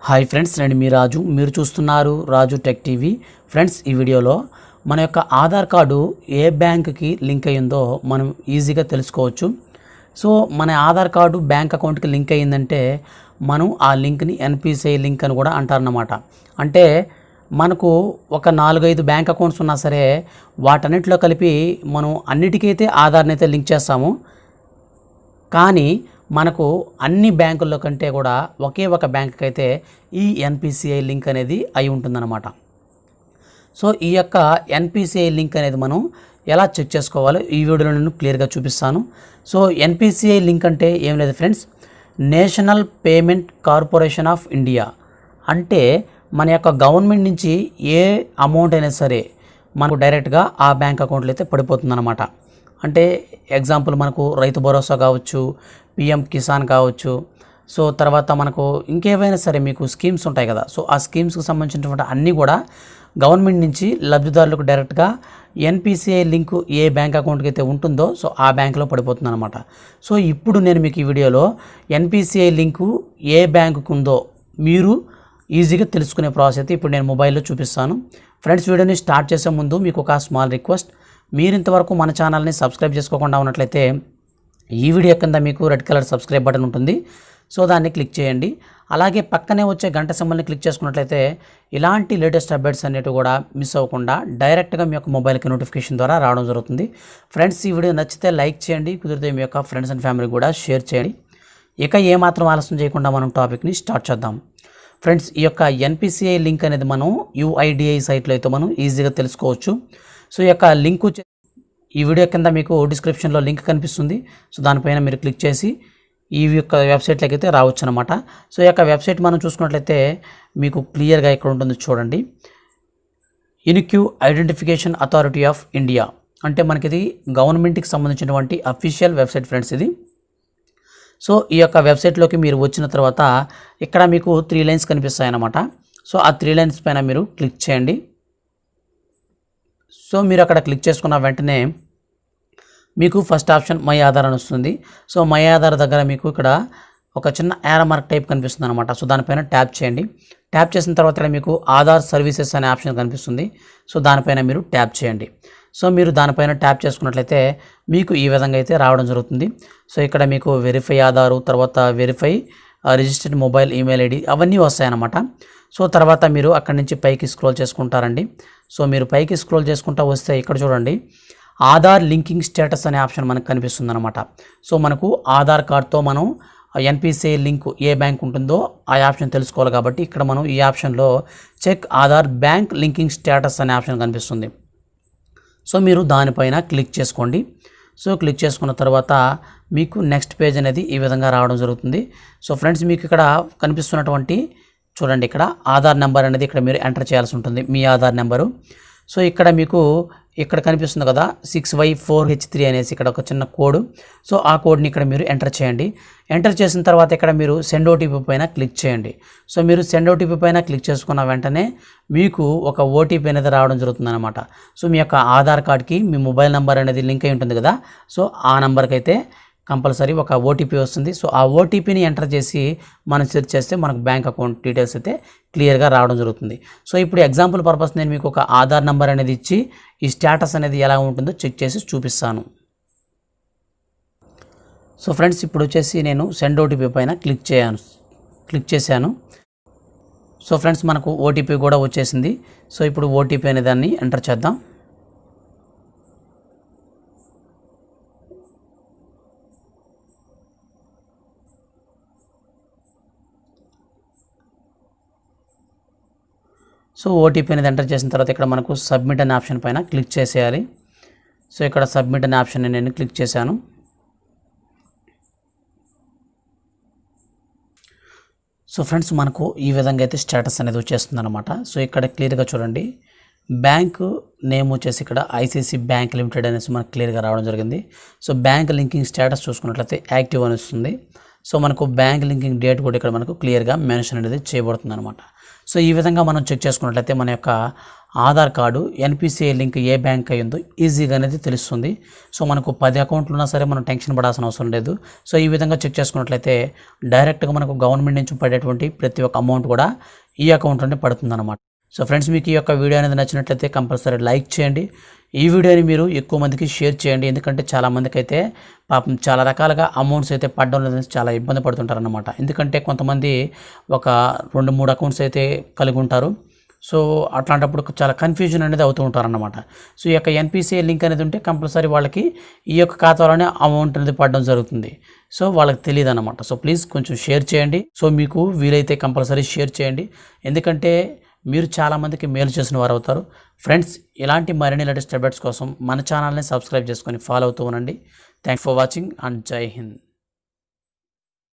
Hi friends, నేను మీ రాజు. మీరు చూస్తున్నారు రాజు టెక్ టీవీ. ఫ్రెండ్స్, ఈ వీడియోలో మన యొక్క ఆధార్ కార్డు ఏ బ్యాంక్కి లింక్ అయ్యిందో మనం ఈజీగా తెలుసుకోవచ్చు. సో మన ఆధార్ కార్డు బ్యాంక్ అకౌంట్కి లింక్ అయ్యిందంటే మనం ఆ లింక్ని ఎన్పిసిఐ లింక్ అని కూడా అంటారన్నమాట. అంటే మనకు ఒక 4-5 బ్యాంక్ అకౌంట్స్ ఉన్నా సరే వాటన్నిటిలో కలిపి మనం అన్నిటికైతే ఆధార్ని అయితే లింక్ చేస్తాము. కానీ మనకు అన్ని బ్యాంకుల్లో కంటే కూడా ఒకే ఒక బ్యాంకుకి అయితే ఈ ఎన్పిసిఐ లింక్ అనేది అయి ఉంటుందన్నమాట. సో ఈ యొక్క ఎన్పిసిఐ లింక్ అనేది మనం ఎలా చెక్ చేసుకోవాలో ఈ వీడియోలో నేను క్లియర్గా చూపిస్తాను. సో ఎన్పిసిఐ లింక్ అంటే ఏం లేదు friends, national payment corporation of India. అంటే మన యొక్క గవర్నమెంట్ నుంచి ఏ అమౌంట్ అయినా సరే మనకు డైరెక్ట్గా ఆ బ్యాంక్ అకౌంట్లో అయితే పడిపోతుందన్నమాట. అంటే ఎగ్జాంపుల్ మనకు రైతు భరోసా కావచ్చు, పిఎం కిసాన్ కావచ్చు, సో తర్వాత మనకు ఇంకేవైనా సరే మీకు స్కీమ్స్ ఉంటాయి కదా. సో ఆ స్కీమ్స్కి సంబంధించినటువంటి అన్నీ కూడా గవర్నమెంట్ నుంచి లబ్ధిదారులకు డైరెక్ట్గా ఎన్పిసిఐ లింకు ఏ బ్యాంక్ అకౌంట్కి అయితే ఉంటుందో సో ఆ బ్యాంకులో పడిపోతుంది అనమాట. సో ఇప్పుడు నేను మీకు ఈ వీడియోలో ఎన్పిసిఐ లింకు ఏ బ్యాంకుకు ఉందో మీరు ఈజీగా తెలుసుకునే ప్రాసెస్ అయితే ఇప్పుడు నేను మొబైల్లో చూపిస్తాను. ఫ్రెండ్స్, వీడియోని స్టార్ట్ చేసే ముందు మీకు ఒక స్మాల్ రిక్వెస్ట్. మీరు ఇంతవరకు మన ఛానల్ని సబ్స్క్రైబ్ చేసుకోకుండా ఉన్నట్లయితే ఈ వీడియో కింద మీకు రెడ్ కలర్ సబ్స్క్రైబ్ బటన్ ఉంటుంది, సో దాన్ని క్లిక్ చేయండి. అలాగే పక్కనే వచ్చే గంట సింబల్ని క్లిక్ చేసుకున్నట్లయితే ఇలాంటి లేటెస్ట్ అప్డేట్స్ అన్నిటి కూడా మిస్ అవ్వకుండా డైరెక్ట్గా మీ యొక్క మొబైల్కి నోటిఫికేషన్ ద్వారా రావడం జరుగుతుంది. ఫ్రెండ్స్, ఈ వీడియో నచ్చితే లైక్ చేయండి, కుదిరితే మీ యొక్క ఫ్రెండ్స్ అండ్ ఫ్యామిలీ కూడా షేర్ చేయండి. ఇక ఏమాత్రం ఆలస్యం చేయకుండా మనం టాపిక్ని స్టార్ట్ చేద్దాం. ఫ్రెండ్స్, ఈ యొక్క ఎన్పిసిఐ లింక్ అనేది మనం యుఐడిఐ సైట్లో అయితే మనం ఈజీగా తెలుసుకోవచ్చు. సో ఈ యొక్క లింక్ ఈ వీడియో కింద మీకు డిస్క్రిప్షన్లో లింక్ కనిపిస్తుంది. సో దానిపైన మీరు క్లిక్ చేసి ఈ యొక్క వెబ్సైట్లోకి అయితే రావచ్చు అనమాట. సో ఈ యొక్క వెబ్సైట్ మనం చూసుకున్నట్లయితే మీకు క్లియర్గా ఇక్కడ ఉంటుంది చూడండి. Unique identification authority of India అంటే మనకి ఇది గవర్నమెంట్కి సంబంధించినటువంటి అఫీషియల్ వెబ్సైట్ ఫ్రెండ్స్ ఇది. సో ఈ యొక్క వెబ్సైట్లోకి మీరు వచ్చిన తర్వాత ఇక్కడ మీకు 3 లైన్స్ కనిపిస్తాయి అన్నమాట. సో ఆ 3 లైన్స్ పైన మీరు క్లిక్ చేయండి. సో మీరు అక్కడ క్లిక్ చేసుకున్న వెంటనే మీకు ఫస్ట్ ఆప్షన్ మై ఆధార్ అని వస్తుంది. సో మై ఆధార్ దగ్గర మీకు ఇక్కడ ఒక చిన్న యారో మార్క్ టైప్ కనిపిస్తుంది అనమాట. సో దానిపైన ట్యాప్ చేయండి. ట్యాప్ చేసిన తర్వాత ఇక్కడ మీకు ఆధార్ సర్వీసెస్ అనే ఆప్షన్ కనిపిస్తుంది. సో దానిపైన మీరు ట్యాప్ చేయండి. సో మీరు దానిపైన ట్యాప్ చేసుకున్నట్లయితే మీకు ఈ విధంగా అయితే రావడం జరుగుతుంది. సో ఇక్కడ మీకు వెరిఫై ఆధారు, తర్వాత verify registered mobile email ID అవన్నీ వస్తాయన్నమాట. సో తర్వాత మీరు అక్కడి నుంచి పైకి స్క్రోల్ చేసుకుంటారండి. సో మీరు పైకి స్క్రోల్ చేసుకుంటూ వస్తే ఇక్కడ చూడండి ఆధార్ లింకింగ్ స్టేటస్ అనే ఆప్షన్ మనకు కనిపిస్తుంది అనమాట. సో మనకు ఆధార్ కార్డ్తో మనం ఎన్పిసిఐ లింక్ ఏ బ్యాంక్ ఉంటుందో ఆ ఆప్షన్ తెలుసుకోవాలి కాబట్టి ఇక్కడ మనం ఈ ఆప్షన్లో check Aadhaar bank linking status అనే ఆప్షన్ కనిపిస్తుంది. సో మీరు దానిపైన క్లిక్ చేసుకోండి. సో క్లిక్ చేసుకున్న తర్వాత మీకు నెక్స్ట్ పేజ్ అనేది ఈ విధంగా రావడం జరుగుతుంది. సో ఫ్రెండ్స్, మీకు ఇక్కడ కనిపిస్తున్నటువంటి చూడండి ఇక్కడ ఆధార్ నెంబర్ అనేది ఇక్కడ మీరు ఎంటర్ చేయాల్సి ఉంటుంది, మీ ఆధార్ నెంబరు. సో ఇక్కడ మీకు ఇక్కడ కనిపిస్తుంది కదా 6Y4H3 అనేసి ఇక్కడ ఒక చిన్న కోడ్. సో ఆ కోడ్ని ఇక్కడ మీరు ఎంటర్ చేయండి. ఎంటర్ చేసిన తర్వాత ఇక్కడ మీరు సెండ్ ఓటీపీ పైన క్లిక్ చేయండి. సో మీరు సెండ్ ఓటీపీ పైన క్లిక్ చేసుకున్న వెంటనే మీకు ఒక ఓటీపీ అనేది రావడం జరుగుతుంది అనమాట. సో మీ యొక్క ఆధార్ కార్డ్కి మీ మొబైల్ నెంబర్ అనేది లింక్ అయి ఉంటుంది కదా. సో ఆ నెంబర్కి అయితే కంపల్సరీ ఒక ఓటీపీ వస్తుంది. సో ఆ ఓటీపీని ఎంటర్ చేసి మనం సెర్చ్ చేస్తే మనకు బ్యాంక్ అకౌంట్ డీటెయిల్స్ అయితే క్లియర్గా రావడం జరుగుతుంది. సో ఇప్పుడు ఎగ్జాంపుల్ పర్పస్ నేను మీకు ఒక ఆధార్ నెంబర్ అనేది ఇచ్చి ఈ స్టేటస్ అనేది ఎలా ఉంటుందో చెక్ చేసి చూపిస్తాను. సో ఫ్రెండ్స్, ఇప్పుడు వచ్చేసి నేను సెండ్ ఓటీపీ పైన క్లిక్ చేశాను. సో ఫ్రెండ్స్, మనకు ఓటీపీ కూడా వచ్చేసింది. సో ఇప్పుడు ఓటీపీ అనే దాన్ని ఎంటర్ చేద్దాం. సో ఓటీపీ అనేది ఎంటర్ చేసిన తర్వాత ఇక్కడ మనకు సబ్మిట్ అనే ఆప్షన్ పైన క్లిక్ చేసేయాలి. సో ఇక్కడ సబ్మిట్ అనే ఆప్షన్ నేను క్లిక్ చేశాను. సో ఫ్రెండ్స్, మనకు ఈ విధంగా అయితే స్టేటస్ అనేది వచ్చేస్తుంది అనమాట. సో ఇక్కడ క్లియర్గా చూడండి బ్యాంకు నేమ్ వచ్చేసి ఇక్కడ ఐసిఐసిఐ బ్యాంక్ లిమిటెడ్ అనేసి మనకు క్లియర్గా రావడం జరిగింది. సో బ్యాంక్ లింకింగ్ స్టేటస్ చూసుకున్నట్లయితే యాక్టివ్ అని వస్తుంది. సో మనకు బ్యాంక్ లింకింగ్ డేట్ కూడా ఇక్కడ మనకు క్లియర్గా మెన్షన్ అనేది చేయబడుతుంది అనమాట. సో ఈ విధంగా మనం చెక్ చేసుకున్నట్లయితే మన యొక్క ఆధార్ కార్డు ఎన్పిసిఐ లింక్ ఏ బ్యాంక్ అయ్యిందో ఈజీగా అనేది తెలుస్తుంది. సో మనకు 10 అకౌంట్లు ఉన్నా సరే మనం టెన్షన్ పడాల్సిన అవసరం లేదు. సో ఈ విధంగా చెక్ చేసుకున్నట్లయితే డైరెక్ట్గా మనకు గవర్నమెంట్ నుంచి పడేటువంటి ప్రతి ఒక్క అమౌంట్ కూడా ఈ అకౌంట్లోనే పడుతుందన్నమాట. సో ఫ్రెండ్స్, మీకు ఈ యొక్క వీడియో అనేది నచ్చినట్లయితే కంపల్సరీ లైక్ చేయండి. ఈ వీడియోని మీరు ఎక్కువ మందికి షేర్ చేయండి. ఎందుకంటే చాలామందికి అయితే పాపం చాలా రకాలుగా అమౌంట్స్ అయితే పడడం లేదని చాలా ఇబ్బంది పడుతుంటారన్నమాట. ఎందుకంటే కొంతమంది ఒక 2-3 అకౌంట్స్ అయితే కలిగి ఉంటారు. సో అట్లాంటప్పుడు చాలా కన్ఫ్యూజన్ అనేది అవుతూ ఉంటారన్నమాట. సో ఈ యొక్క ఎన్పిసిఐ లింక్ అనేది ఉంటే కంపల్సరీ వాళ్ళకి ఈ యొక్క ఖాతాలోనే అమౌంట్ అనేది పడడం జరుగుతుంది. సో వాళ్ళకి తెలియదు అన్నమాట. సో ప్లీజ్ కొంచెం షేర్ చేయండి. సో మీకు వీలైతే కంపల్సరీ షేర్ చేయండి. ఎందుకంటే మీరు చాలామందికి మేలు చేసిన వారు అవుతారు. ఫ్రెండ్స్, ఇలాంటి మరిన్ని లేటెస్ట్ అప్డేట్స్ కోసం మన ఛానల్ని సబ్స్క్రైబ్ చేసుకొని ఫాలో అవుతూ ఉండండి. థ్యాంక్స్ ఫర్ వాచింగ్ అండ్ జై హింద్.